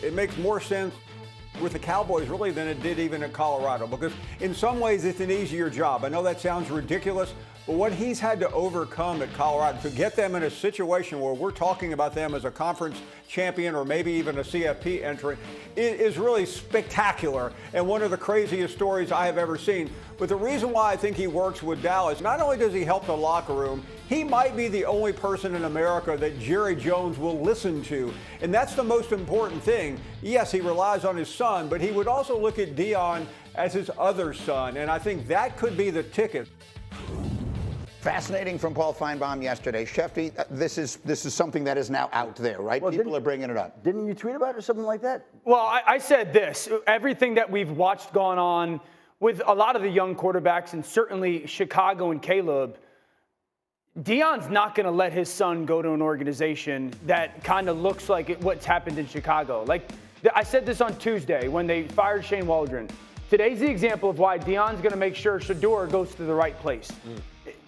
it makes more sense with the Cowboys really than it did even at Colorado, because in some ways it's an easier job. I know that sounds ridiculous, but what he's had to overcome at Colorado to get them in a situation where we're talking about them as a conference champion or maybe even a CFP entrant is really spectacular and one of the craziest stories I have ever seen. But the reason why I think he works with Dallas, not only does he help the locker room, he might be the only person in America that Jerry Jones will listen to. And that's the most important thing. Yes, he relies on his son, but he would also look at Deion as his other son. And I think that could be the ticket. Fascinating from Paul Feinbaum yesterday. Shefty, this is something that is now out there, right? Well, people are bringing it up. Didn't you tweet about it or something like that? Well, I said this. Everything that we've watched going on with a lot of the young quarterbacks, and certainly Chicago and Caleb, Deion's not going to let his son go to an organization that kind of looks like what's happened in Chicago. Like, I said this on Tuesday when they fired Shane Waldron. Today's the example of why Deion's going to make sure Shedeur goes to the right place.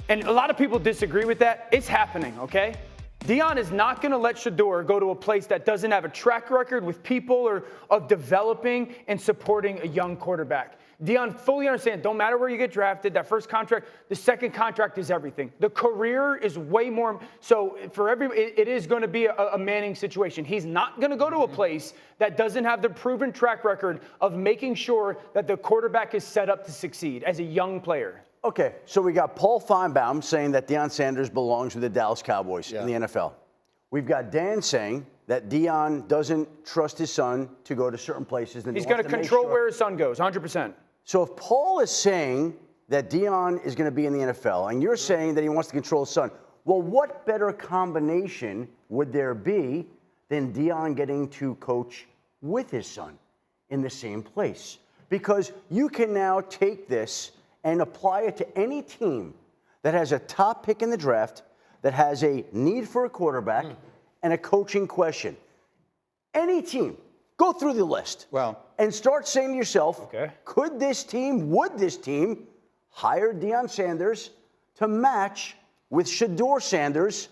And a lot of people disagree with that. It's happening, okay? Deion is not going to let Shedeur go to a place that doesn't have a track record with people or of developing and supporting a young quarterback. Deion fully understands, don't matter where you get drafted, that first contract, the second contract is everything. The career is way more. So for it is going to be a Manning situation. He's not going to go to a place that doesn't have the proven track record of making sure that the quarterback is set up to succeed as a young player. Okay, so we got Paul Feinbaum saying that Deion Sanders belongs with the Dallas Cowboys in the NFL. We've got Dan saying that Deion doesn't trust his son to go to certain places. He's going to control where his son goes, 100%. So if Paul is saying that Deion is going to be in the NFL and you're saying that he wants to control his son, well, what better combination would there be than Deion getting to coach with his son in the same place? Because you can now take this and apply it to any team that has a top pick in the draft, that has a need for a quarterback, and a coaching question. Any team, go through the list. And start saying to yourself, would this team hire Deion Sanders to match with Shedeur Sanders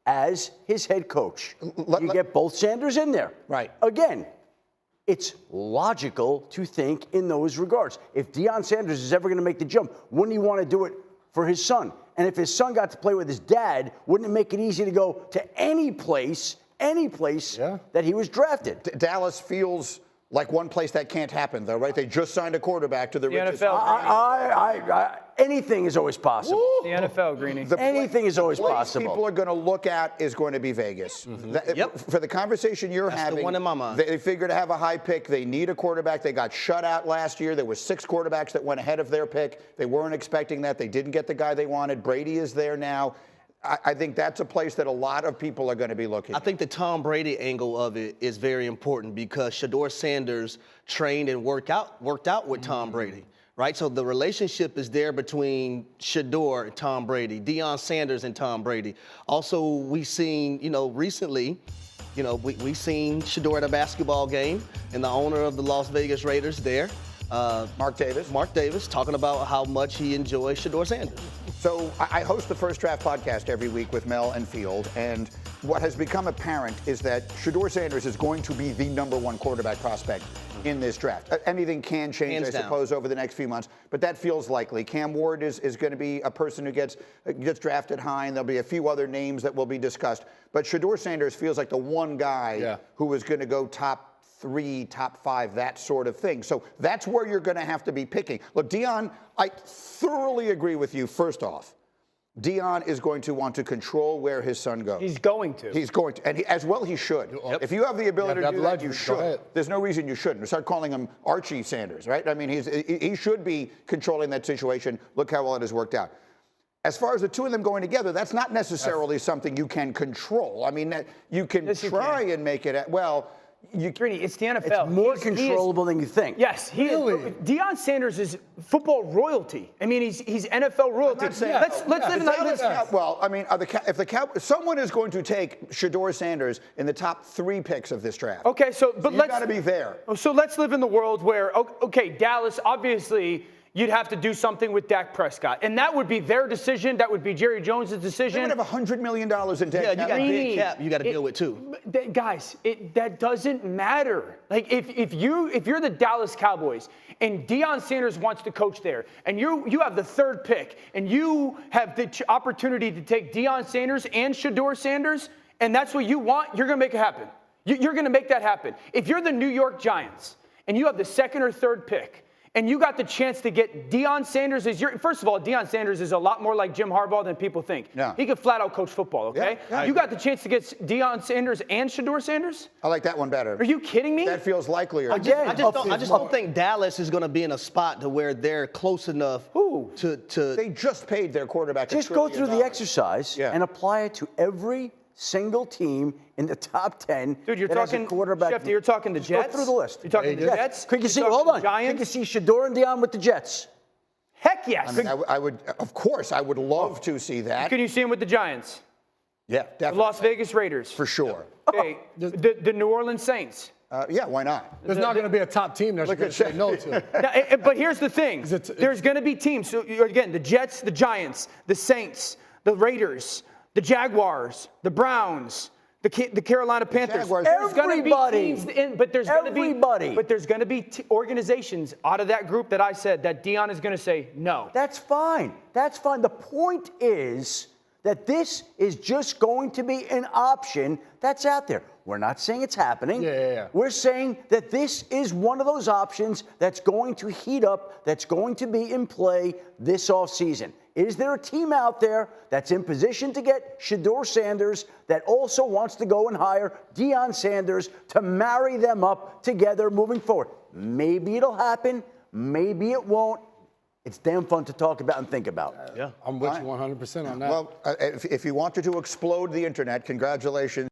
as his head coach? You get both Sanders in there. Right. Again, it's logical to think in those regards. If Deion Sanders is ever going to make the jump, wouldn't he want to do it for his son? And if his son got to play with his dad, wouldn't it make it easy to go to any place that he was drafted? Dallas feels like one place that can't happen, though, right? They just signed a quarterback to the richest. NFL. Anything is always possible. The NFL, Greeny. Anything is always possible. People are going to look at is going to be Vegas. For the conversation you're having, the one in my mind. They figure to have a high pick. They need a quarterback. They got shut out last year. There were 6 quarterbacks that went ahead of their pick. They weren't expecting that. They didn't get the guy they wanted. Brady is there now. I think that's a place that a lot of people are going to be looking. I think the Tom Brady angle of it is very important because Shedeur Sanders trained and worked out with Tom Brady, right? So the relationship is there between Shedeur and Tom Brady, Deion Sanders and Tom Brady. Also, we've seen, recently, we've seen Shedeur at a basketball game and the owner of the Las Vegas Raiders there. Mark Davis talking about how much he enjoys Shedeur Sanders. So I host the First Draft podcast every week with Mel and Field, and what has become apparent is that Shedeur Sanders is going to be the #1 quarterback prospect in this draft. Anything can change, Hands I down. suppose, over the next few months, but that feels likely. Cam Ward is going to be a person who gets drafted high, and there'll be a few other names that will be discussed. But Shedeur Sanders feels like the one guy who is going to go top 3, top 5, that sort of thing. So that's where you're going to have to be picking. Look, Deion, I thoroughly agree with you. First off, Deion is going to want to control where his son goes. He's going to. And as well he should. If you have the ability to do that, you should. There's no reason you shouldn't. Start calling him Archie Sanders, right? I mean, he should be controlling that situation. Look how well it has worked out. As far as the two of them going together, that's not necessarily something you can control. I mean, you can try and make it, it's the NFL. It's more controllable than you think. Yes, Deion Sanders is football royalty. I mean, he's NFL royalty. Let's live in the well, I mean, if someone is going to take Shedeur Sanders in the top 3 picks of this draft. Okay, so you've got to be there. So let's live in the world where Dallas obviously you'd have to do something with Dak Prescott. And that would be their decision. That would be Jerry Jones' decision. They would have $100 million in dead Yeah, cap. you got big cap you got to deal with too. Guys, that doesn't matter. Like if you're the Dallas Cowboys and Deion Sanders wants to coach there, and you have the 3rd pick, and you have the opportunity to take Deion Sanders and Shedeur Sanders, and that's what you want, you're going to make it happen. You're going to make that happen. If you're the New York Giants and you have the 2nd or 3rd pick, and you got the chance to get Deion Sanders as your – first of all, Deion Sanders is a lot more like Jim Harbaugh than people think. Yeah. He could flat out coach football, okay? Yeah, you got the chance to get Deion Sanders and Shedeur Sanders? I like that one better. Are you kidding me? That feels likelier. I just don't think Dallas is going to be in a spot to where they're close enough to They just paid their quarterback Just $1 go trillion. through the exercise and apply it to every single team in the top 10. Dude, you're that has a talking quarterback. Schefter, you're talking the Just Jets. Go through the list. You're talking the Jets. Could you see? You're Hold talking on. the Could you Giants. see Shedeur and Deion with the Jets? Heck yes. I mean, I would, of course, I would love to see that. Can you see him with the Giants? Yeah, The definitely. Las Vegas Raiders. For sure. Okay, the New Orleans Saints. Yeah, why not? There's not going to be a top team that you're going to say no to. Now, but here's the thing. There's going to be teams. So again, the Jets, the Giants, the Saints, the Raiders, the Jaguars, the Browns, the Carolina Panthers. Jaguars. There's going to be Everybody. teams, but there's going to be Everybody. But there's going to be organizations out of that group that I said that Deion is going to say no. That's fine. That's fine. The point is that this is just going to be an option that's out there. We're not saying it's happening. Yeah. We're saying that this is one of those options that's going to heat up, that's going to be in play this offseason. Is there a team out there that's in position to get Shedeur Sanders that also wants to go and hire Deion Sanders to marry them up together moving forward? Maybe it'll happen. Maybe it won't. It's damn fun to talk about and think about. I'm with you 100% on that. Well, if you wanted to explode the internet, congratulations.